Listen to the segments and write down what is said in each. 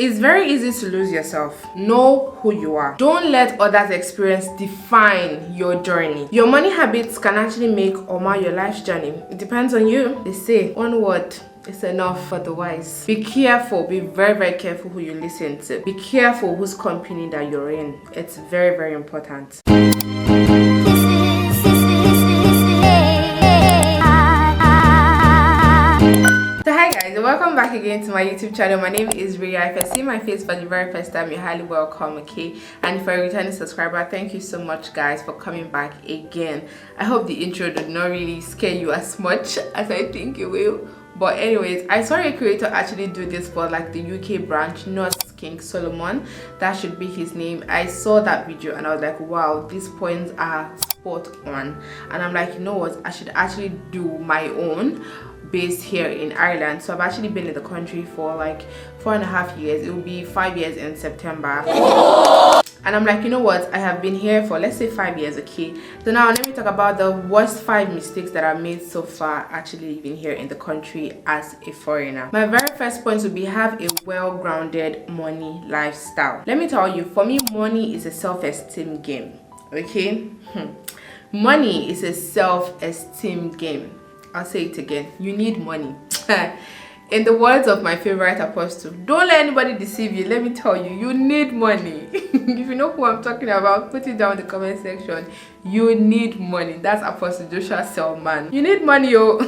It's very easy to lose yourself. Know who you are. Don't let others' experience define your journey. Your money habits can actually make or mar your life's journey. It depends on you. They say one word is enough for the wise. Be careful. Be very, very careful who you listen to. Be careful whose company that you're in. It's very, very important. Welcome back again to my YouTube channel. My name is Ria. If I see my face for the very first time, you're highly welcome, okay? And for a returning subscriber, thank you so much, guys, for coming back again. I hope the intro did not really scare you as much as I think it will. But anyways, I saw a creator actually do this for like the UK branch, not King Solomon. That should be his name. I saw that video and I was like, wow, these points are spot on. And I'm like, you know what? I should actually do my own, based here in Ireland. So I've actually been in the country for like 4.5 years. It will be 5 years in September. And I'm like, you know what, I have been here for, let's say, 5 years, okay? So now let me talk about the worst 5 mistakes that I've made so far actually living here in the country as a foreigner. My very first point would be have a well-grounded money lifestyle. Let me tell you, for me, money is a self-esteem game, okay? Money is a self-esteem game. I'll say it again. You need money. In the words of my favorite apostle, don't let anybody deceive you. Let me tell you, you need money. If you know who I'm talking about, put it down in the comment section. You need money. That's Apostle Joshua Selman. You need money, yo.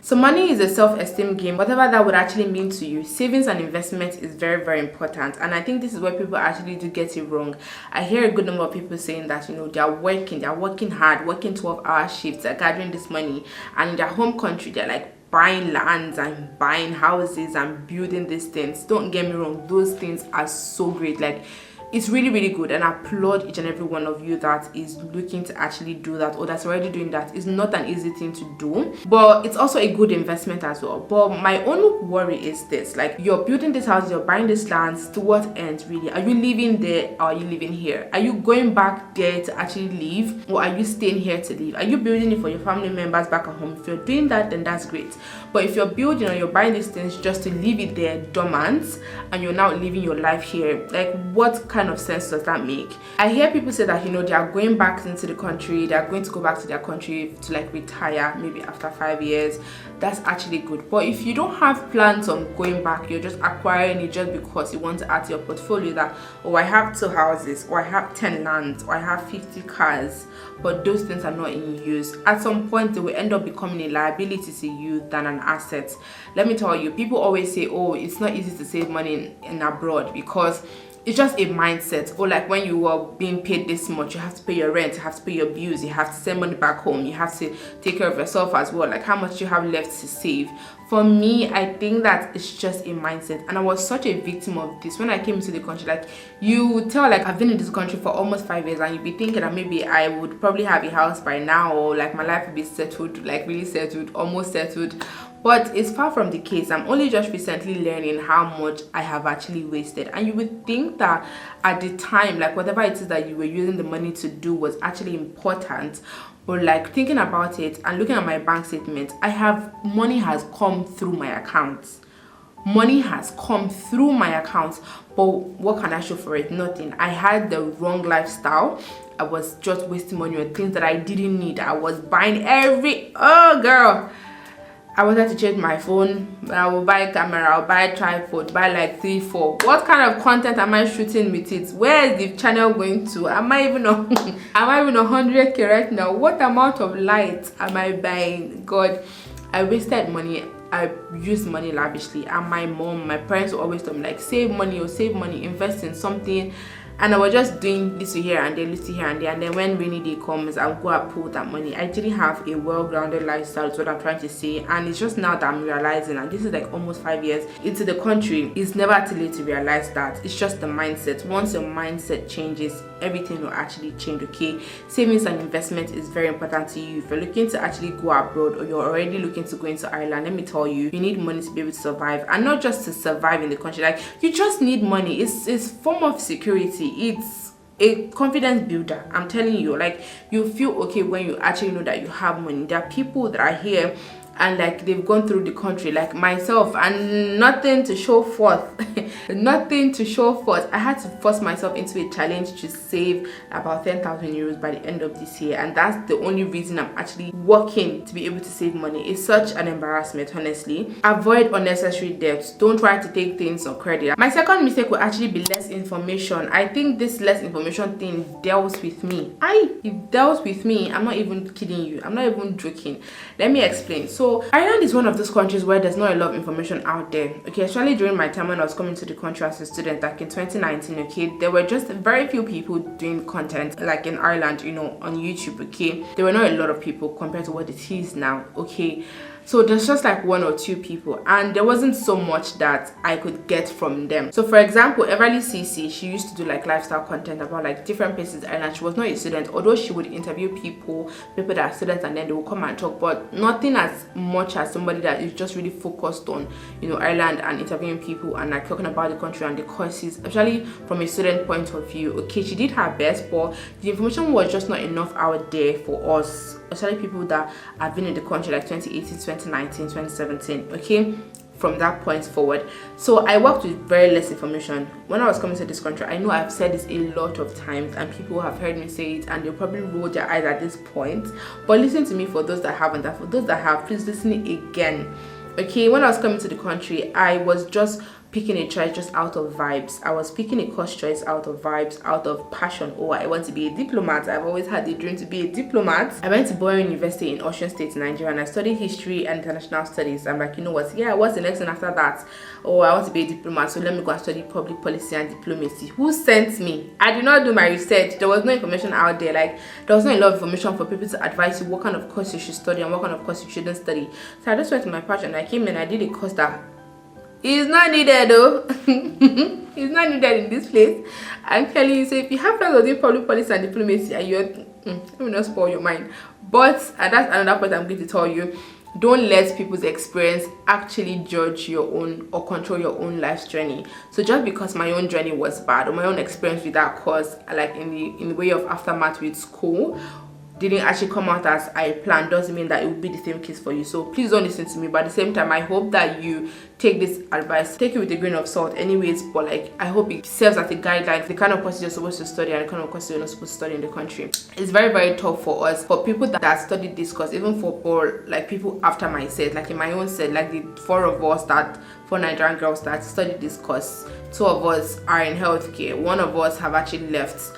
So money is a self-esteem game. Whatever that would actually mean to you, savings and investment is very, very important. And I think this is where people actually do get it wrong. I hear a good number of people saying that, you know, they're working hard, working 12-hour shifts, they're gathering this money, and in their home country, they're like buying lands and buying houses and building these things. Don't get me wrong, those things are so great. Like, it's really, really good, and I applaud each and every one of you that is looking to actually do that or that's already doing that. It's not an easy thing to do, but it's also a good investment as well. But my only worry is this: like, you're building this house, you're buying this lands, to what end really? Are you living there or are you living here? Are you going back there to actually live, or are you staying here to live? Are you building it for your family members back at home? If you're doing that, then that's great. But if you're building or you're buying these things just to leave it there dormant and you're now living your life here, like, what kind of sense does that make? I hear people say that, you know, they are going back into the country, they are going to go back to their country to like retire maybe after 5 years. That's actually good. But if you don't have plans on going back, you're just acquiring it just because you want to add to your portfolio that, oh, I have 2 houses, or I have 10 lands, or I have 50 cars, but those things are not in use, at some point they will end up becoming a liability to you than an asset. Let me tell you, people always say, oh, it's not easy to save money in abroad because it's just a mindset. Or like, when you are being paid this much, you have to pay your rent, you have to pay your bills, you have to send money back home, you have to take care of yourself as well. Like, how much you have left to save? For me, I think that it's just a mindset, and I was such a victim of this when I came into the country. Like, you would tell, like, I've been in this country for almost 5 years, and you'd be thinking that maybe I would probably have a house by now, or like my life would be settled, like really settled, almost settled. But it's far from the case. I'm only just recently learning how much I have actually wasted. And you would think that at the time, like, whatever it is that you were using the money to do was actually important. But like, thinking about it and looking at my bank statement, money has come through my accounts. Money has come through my accounts. But what can I show for it? Nothing. I had the wrong lifestyle. I was just wasting money on things that I didn't need. I was buying oh girl, I wanted to change my phone. I will buy a camera, I'll buy a tripod, buy like 3, 4. What kind of content am I shooting with it? Where is the channel going to? Am I even on 100K right now? What amount of light am I buying? God, I wasted money. I used money lavishly, and my parents would always tell me, like, save money, invest in something. And I was just doing this here and there, this here and there. And then when rainy day comes, I'll go and pull that money. I didn't have a well-grounded lifestyle, is what I'm trying to say. And it's just now that I'm realizing, and this is like almost 5 years into the country, it's never too late to realize that. It's just the mindset. Once your mindset changes, everything will actually change, okay? Savings and investment is very important to you. If you're looking to actually go abroad, or you're already looking to go into Ireland, let me tell you, you need money to be able to survive. And not just to survive in the country. Like, you just need money. It's form of security. It's a confidence builder. I'm telling you, like, you feel okay when you actually know that you have money. There are people that are here and like they've gone through the country like myself, and nothing to show forth. Nothing to show forth. I had to force myself into a challenge to save about 10,000 euros by the end of this year, and that's the only reason I'm actually working to be able to save money. It's such an embarrassment, honestly. Avoid unnecessary debts. Don't try to take things on credit. My second mistake would actually be less information. I think this less information thing dealt with me. It dealt with me. I'm not even kidding you. I'm not even joking. Let me explain. So Ireland is one of those countries where there's not a lot of information out there. Okay, especially during my time when I was coming to the country as a student, like in 2019. Okay, there were just very few people doing content like in Ireland, you know, on YouTube. Okay, there were not a lot of people compared to what it is now. Okay, so there's just like one or two people, and there wasn't so much that I could get from them. So for example, Everly CC, she used to do like lifestyle content about like different places in Ireland. She was not a student, although she would interview people that are students, and then they will come and talk, but nothing as much as somebody that is just really focused on, you know, Ireland and interviewing people and like talking about the country and the courses, especially from a student point of view. Okay, she did her best, but the information was just not enough out there for us, especially people that have been in the country like 2018, 2019, 2017. Okay, from that point forward. So I worked with very less information when I was coming to this country. I know I've said this a lot of times and people have heard me say it, and they'll probably roll their eyes at this point, but listen to me for those that haven't, and for those that have, please listen again. Okay, when I was coming to the country, I was just picking a choice just out of vibes. I was picking a course choice out of vibes, out of passion. Oh, I want to be a diplomat. I've always had the dream to be a diplomat. I went to Boy University in Osun State, Nigeria, and I studied history and international studies. I'm like, you know what? Yeah, what's the next one after that? Oh, I want to be a diplomat, so let me go and study public policy and diplomacy. Who sent me? I did not do my research. There was no information out there. Like, there was not a lot of information for people to advise you what kind of course you should study and what kind of course you shouldn't study. So I just went to my passion. I came in, I did a course that is not needed though. It's not needed in this place. I'm telling you. So if you have plans of doing public policy and diplomacy and you're let me not spoil your mind, but that's another point I'm going to tell you. Don't let people's experience actually judge your own or control your own life's journey. So just because my own journey was bad, or my own experience with that course, like in the way of aftermath with school, didn't actually come out as I planned, doesn't mean that it will be the same case for you. So please don't listen to me, but at the same time, I hope that you take this advice, take it with a grain of salt anyways, but like I hope it serves as a guideline for the kind of courses you're supposed to study and the kind of courses you're not supposed to study in the country. It's very, very tough for us, for people that studied this course, even for like people after my set, like in my own set, like the four Nigerian girls that studied this course. 2 of us are in healthcare, 1 of us have actually left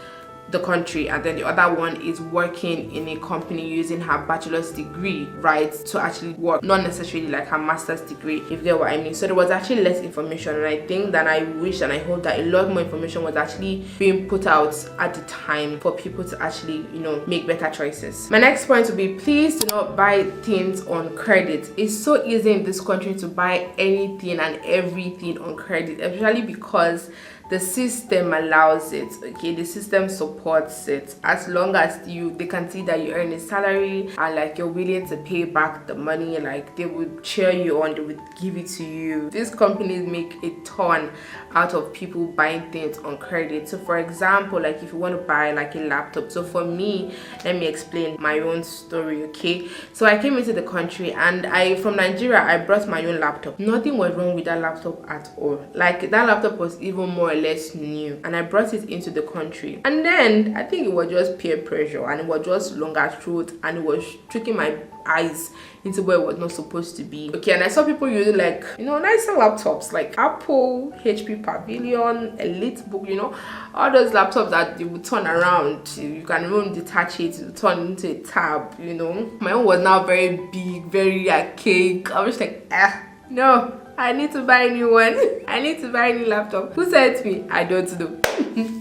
the country, and then the other one is working in a company using her bachelor's degree, right, to actually work, not necessarily like her master's degree, if you get what I mean. So there was actually less information, and I think that I wish and I hope that a lot more information was actually being put out at the time for people to actually, you know, make better choices. My next point would be, please do not buy things on credit. It's so easy in this country to buy anything and everything on credit, especially because the system allows it. Okay, the system supports it. As long as they can see that you earn a salary and like you're willing to pay back the money, like they would cheer you on, they would give it to you. These companies make a ton out of people buying things on credit. So for example, like if you want to buy like a laptop, so for me, let me explain my own story. Okay, so I came into the country and from Nigeria, I brought my own laptop. Nothing was wrong with that laptop at all. Like that laptop was even more or less new, and I brought it into the country, and then I think it was just peer pressure, and it was just longer throat, and it was tricking my eyes into where it was not supposed to be. Okay, and I saw people using like, you know, nicer laptops like Apple, HP Pavilion, EliteBook, you know, all those laptops that you would turn around, you can even detach it, turn into a tab, you know. My own was now very big, very archaic. I was like, no, I need to buy a new one. I need to buy a new laptop. Who sent me? I don't know.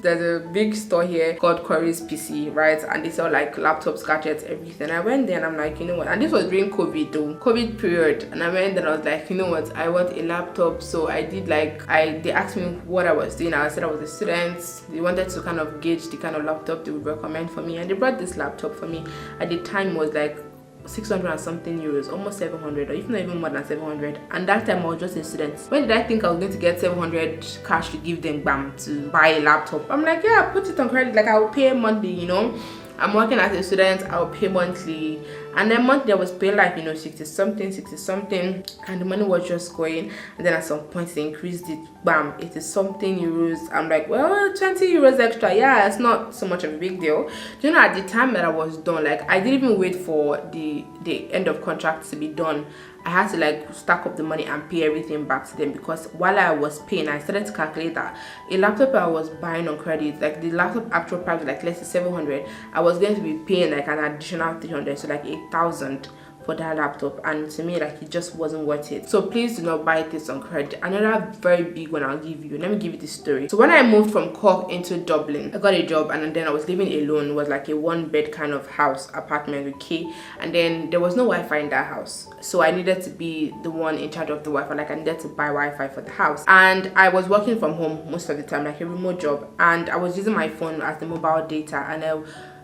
There's a big store here called Corey's PC, right? And they sell like laptops, gadgets, everything. I went there and I'm like, you know what? And this was during COVID though, COVID period. And I went there and I was like, you know what? I want a laptop. So I did like, they asked me what I was doing. I said I was a student. They wanted to kind of gauge the kind of laptop they would recommend for me. And they brought this laptop for me. At the time was like 600 and something euros, almost 700, or if not even more than 700. And that time I was just a student. When did I think I was going to get 700 cash to give them bam to buy a laptop? I'm like, yeah, put it on credit, like I will pay monthly, you know. I'm working as a student, I'll pay monthly, And then monthly I was paying like, you know, 60 something, and the money was just going. And then at some point they increased it, bam, 80 something euros. I'm like, well, 20 euros extra, yeah, it's not so much of a big deal. You know, at the time that I was done, like I didn't even wait for the end of contract to be done. I had to like stack up the money and pay everything back to them, because while I was paying, I started to calculate that a laptop I was buying on credit, like the laptop actual price was like let's say 700, I was going to be paying like an additional 300, so like 8,000 for that laptop, and to me like it just wasn't worth it. So please do not buy this on credit. Another very big one I'll give you, let me give you this story. So when I moved from Cork into Dublin, I got a job, and then I was living alone. It was like a 1-bed kind of house apartment, okay, and then there was no Wi-Fi in that house, so I needed to be the one in charge of the Wi-Fi. Like I needed to buy Wi-Fi for the house, and I was working from home most of the time, like a remote job, and I was using my phone as the mobile data, and I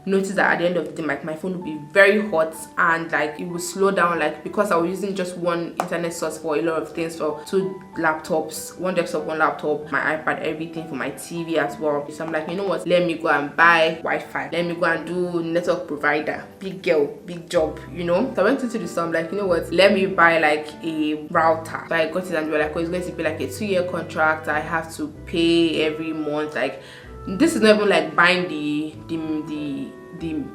noticed that at the end of the day, like my phone would be very hot, and like it would slow down, like because I was using just one internet source for a lot of things, for 2 laptops, 1 desktop, 1 laptop, my iPad, everything, for my TV as well. So I'm like, you know what, let me go and buy Wi-Fi, let me go and do network provider. Big girl, big job, you know. So I went into the store, I'm like, you know what, let me buy like a router. So I got it, and they were like, oh, it's going to be like a 2-year contract, I have to pay every month. Like this is not even like buying the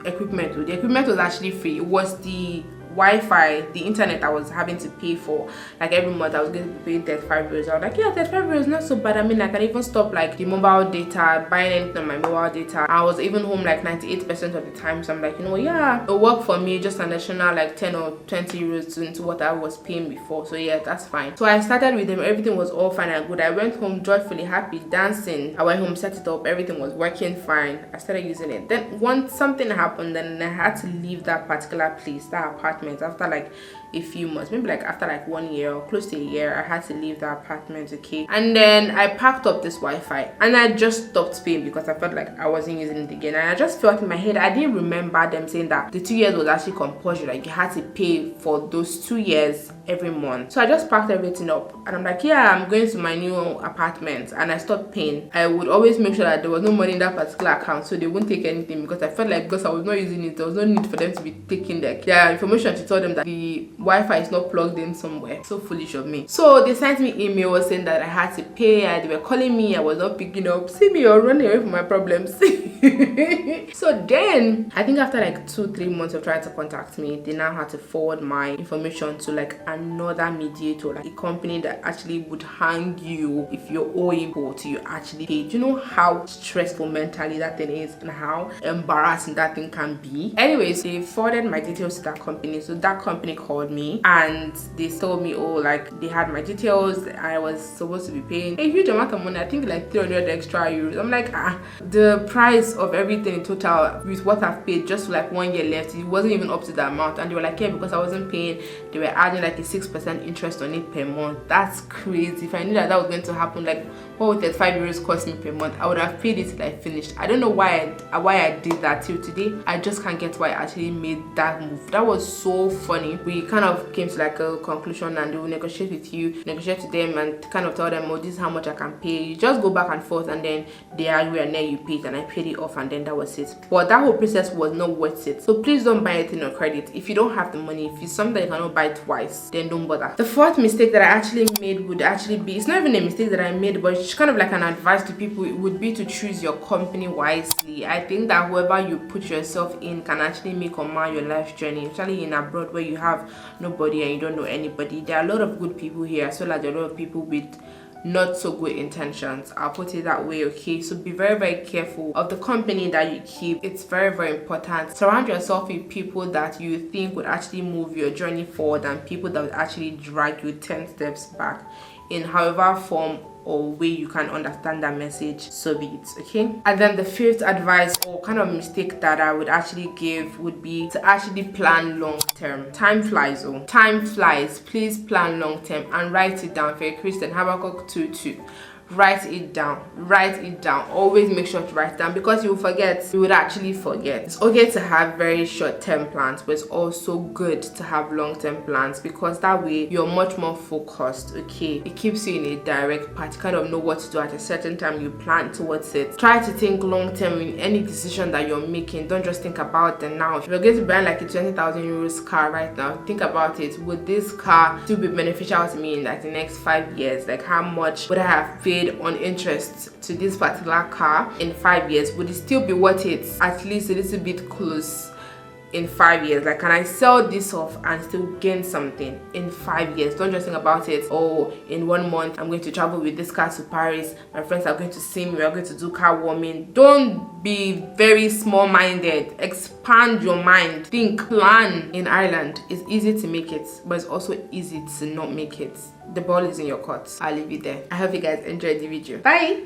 equipment. The equipment was actually free. It was the Wi-Fi, the internet I was having to pay for. Like every month I was going to be paying 35 euros. I was like, yeah, 35 euros not so bad. I mean, I can even stop like the mobile data, buying anything on my mobile data. I was even home like 98% of the time, so I'm like, you know, yeah, it'll work for me, just an additional like 10 or 20 euros into what I was paying before. So yeah, that's fine. So I started with them, everything was all fine and good. I went home joyfully happy, dancing. I went home, set it up, everything was working fine. I started using it. Then once something happened, then I had to leave that particular place, that apartment, after like a few months, maybe like after like 1 year or close to a year. I had to leave the apartment, okay, and then I packed up this Wi-Fi, and I just stopped paying because I felt like I wasn't using it again. And I just felt in my head, I didn't remember them saying that the 2 years was actually compulsory, like you had to pay for those 2 years every month. So I just packed everything up, and I'm like, yeah, I'm going to my new apartment, and I stopped paying. I would always make sure that there was no money in that particular account, so they wouldn't take anything, because I felt like because I was not using it, there was no need for them to be taking like their information to tell them that the Wi-Fi is not plugged in somewhere. So foolish of me. So they sent me emails saying that I had to pay, and they were calling me, I was not picking up. See me, you're running away from my problems. So then I think after like 2-3 months of trying to contact me, they now had to forward my information to like another mediator, like a company that actually would hang you if you're owing to you actually paid. Do you know how stressful mentally that thing is, and how embarrassing that thing can be? Anyways, they forwarded my details to that company. So that company called me, and they told me, oh, like they had my details, I was supposed to be paying a huge amount of money, I think like 300 extra euros. I'm like, the price of everything in total with what I've paid just like 1 year left, it wasn't even up to the amount. And they were like, yeah, because I wasn't paying, they were adding like a 6% interest on it per month. That's crazy. If I knew that that was going to happen, like what would 35 euros cost me per month? I would have paid it till I finished. I don't know why I did that till today. I just can't get why I actually made that move. That was so funny. We kind of came to like a conclusion, and they will negotiate with you, negotiate with them, and kind of tell them, oh, this is how much I can pay. You just go back and forth, and then they agree, and then you pay it, and I paid it off, and then that was it. But that whole process was not worth it. So please don't buy anything on credit. If you don't have the money, if it's something that you cannot buy twice, then don't bother. The fourth mistake that I actually made would actually be, it's not even a mistake that I made, but it's kind of like an advice to people. It would be to choose your company wisely. I think that whoever you put yourself in can actually make or mar your life journey, especially in abroad where you have nobody and you don't know anybody. There are a lot of good people here, as well as there are a lot of people with not so good intentions. I'll put it that way, okay? So be very, very careful of the company that you keep. It's very, very important. Surround yourself with people that you think would actually move your journey forward, and people that would actually drag you 10 steps back in however form or way you can understand that message, so be it, okay? And then the fifth advice or kind of mistake that I would actually give would be to actually plan long term. Time flies, oh, time flies. Please plan long term and write it down. For a Christian, Habakkuk 2:2. write it down. Always make sure to write it down, because you will forget. You would actually forget. It's okay to have very short-term plans, but it's also good to have long-term plans, because that way you're much more focused. Okay, it keeps you in a direct path. You kind of know what to do at a certain time. You plan towards it. Try to think long-term in any decision that you're making. Don't just think about the now. If you're going to buy like a 20,000 euros car right now, think about it. Would this car still be beneficial to me in like the next 5 years? Like, how much would I have paid on interest to this particular car in 5 years? Would it still be worth it, at least a little bit close in 5 years? Like, can I sell this off and still gain something in 5 years? Don't just think about it, oh, in 1 month I'm going to travel with this car to Paris, my friends are going to see me, we're going to do car warming. Don't be very small-minded. Expand your mind. Think, plan. In Ireland, it's easy to make it, but it's also easy to not make it. The ball is in your court. I'll leave it there. I hope you guys enjoyed the video. Bye.